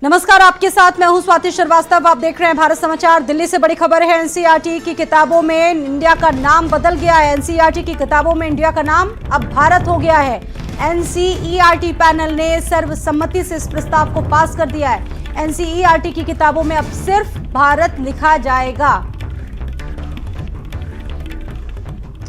नमस्कार, आपके साथ मैं हूं स्वाति श्रीवास्तव। आप देख रहे हैं भारत समाचार। दिल्ली से बड़ी खबर है। एनसीईआरटी की किताबों में इंडिया का नाम बदल गया है। एनसीईआरटी की किताबों में इंडिया का नाम अब भारत हो गया है। एनसीईआरटी पैनल ने सर्वसम्मति से इस प्रस्ताव को पास कर दिया है। एनसीईआरटी की किताबों में अब सिर्फ भारत लिखा जाएगा।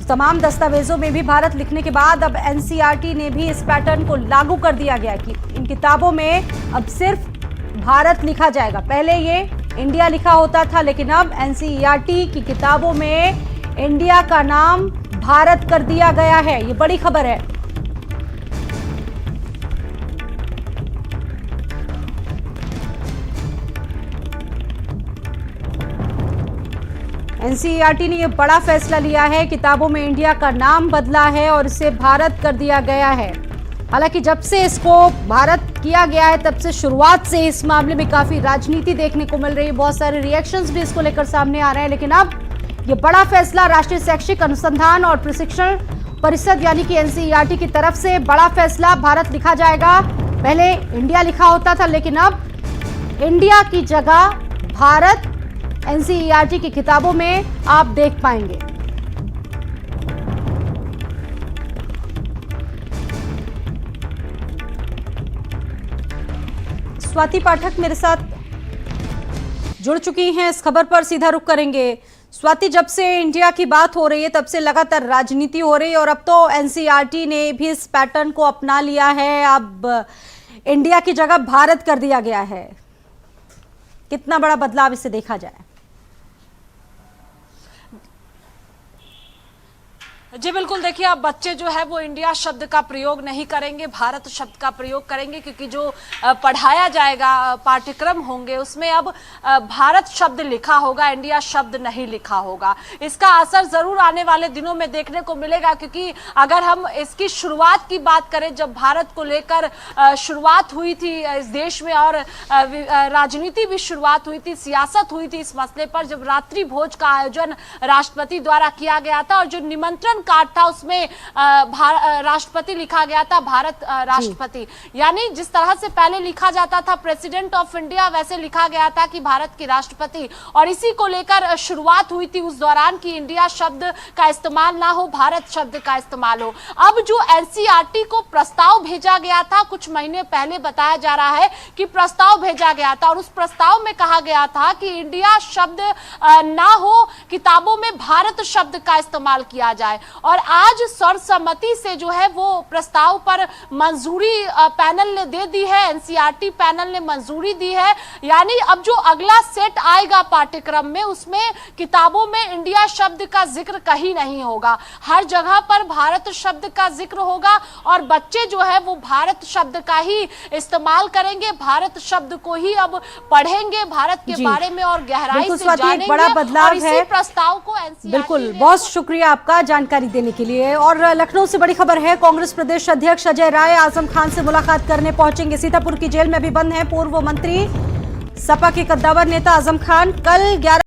तमाम दस्तावेजों में भी भारत लिखने के बाद अब एनसीईआरटी ने भी इस पैटर्न को लागू कर दिया गया कि इन किताबों में अब सिर्फ भारत लिखा जाएगा। पहले ये इंडिया लिखा होता था, लेकिन अब एनसीईआरटी की किताबों में इंडिया का नाम भारत कर दिया गया है। ये बड़ी खबर है। एनसीईआरटी ने यह बड़ा फैसला लिया है। किताबों में इंडिया का नाम बदला है और इसे भारत कर दिया गया है। हालांकि जब से इसको भारत किया गया है, तब से शुरुआत से इस मामले में काफी राजनीति देखने को मिल रही है। बहुत सारे रिएक्शंस भी इसको लेकर सामने आ रहे हैं, लेकिन अब ये बड़ा फैसला राष्ट्रीय शैक्षिक अनुसंधान और प्रशिक्षण परिषद यानी कि एनसीईआरटी की तरफ से बड़ा फैसला, भारत लिखा जाएगा। पहले इंडिया लिखा होता था, लेकिन अब इंडिया की जगह भारत एनसीईआरटी की किताबों में आप देख पाएंगे। स्वाति पाठक मेरे साथ जुड़ चुकी हैं। इस खबर पर सीधा रुख करेंगे। स्वाति, जब से इंडिया की बात हो रही है तब से लगातार राजनीति हो रही है और अब तो एनसीईआरटी ने भी इस पैटर्न को अपना लिया है। अब इंडिया की जगह भारत कर दिया गया है। कितना बड़ा बदलाव इसे देखा जाए? जी बिल्कुल, देखिए अब बच्चे जो है वो इंडिया शब्द का प्रयोग नहीं करेंगे, भारत शब्द का प्रयोग करेंगे, क्योंकि जो पढ़ाया जाएगा, पाठ्यक्रम होंगे, उसमें अब भारत शब्द लिखा होगा, इंडिया शब्द नहीं लिखा होगा। इसका असर जरूर आने वाले दिनों में देखने को मिलेगा, क्योंकि अगर हम इसकी शुरुआत की बात करें, जब भारत को लेकर शुरुआत हुई थी इस देश में और राजनीति भी शुरुआत हुई थी, सियासत हुई थी इस मसले पर, जब रात्रि भोज का आयोजन राष्ट्रपति द्वारा किया गया था और जो निमंत्रण कार्ड था उसमें राष्ट्रपति लिखा गया था, भारत राष्ट्रपति। यानी जिस तरह से पहले लिखा जाता था प्रेसिडेंट ऑफ इंडिया, वैसे लिखा गया था कि भारत के राष्ट्रपति। और इसी को लेकर शुरुआत हुई थी उस दौरान कि इंडिया शब्द का इस्तेमाल ना हो, भारत शब्द का इस्तेमाल हो। अब जो एनसीईआरटी को प्रस्ताव भेजा गया था, कुछ महीने पहले बताया जा रहा है कि प्रस्ताव भेजा गया था और उस प्रस्ताव में कहा गया था कि इंडिया शब्द ना हो, किताबों में भारत शब्द का इस्तेमाल किया जाए। और आज सर्वसम्मति से जो है वो प्रस्ताव पर मंजूरी पैनल ने दे दी है, एनसीईआरटी पैनल ने मंजूरी दी है। यानी अब जो अगला सेट आएगा पाठ्यक्रम में, उसमें किताबों में इंडिया शब्द का जिक्र कहीं नहीं होगा, हर जगह पर भारत शब्द का जिक्र होगा और बच्चे जो है वो भारत शब्द का ही इस्तेमाल करेंगे, भारत शब्द को ही अब पढ़ेंगे, भारत के बारे में और गहराई से जानेंगे। बड़ा बदलाव है। प्रस्ताव को एनसीईआरटी बिल्कुल, बहुत शुक्रिया आपका जानकारी देने के लिए। और लखनऊ से बड़ी खबर है। कांग्रेस प्रदेश अध्यक्ष अजय राय आजम खान से मुलाकात करने पहुंचेंगे। सीतापुर की जेल में भी बंद है पूर्व मंत्री सपा के कद्दावर नेता आजम खान। कल 11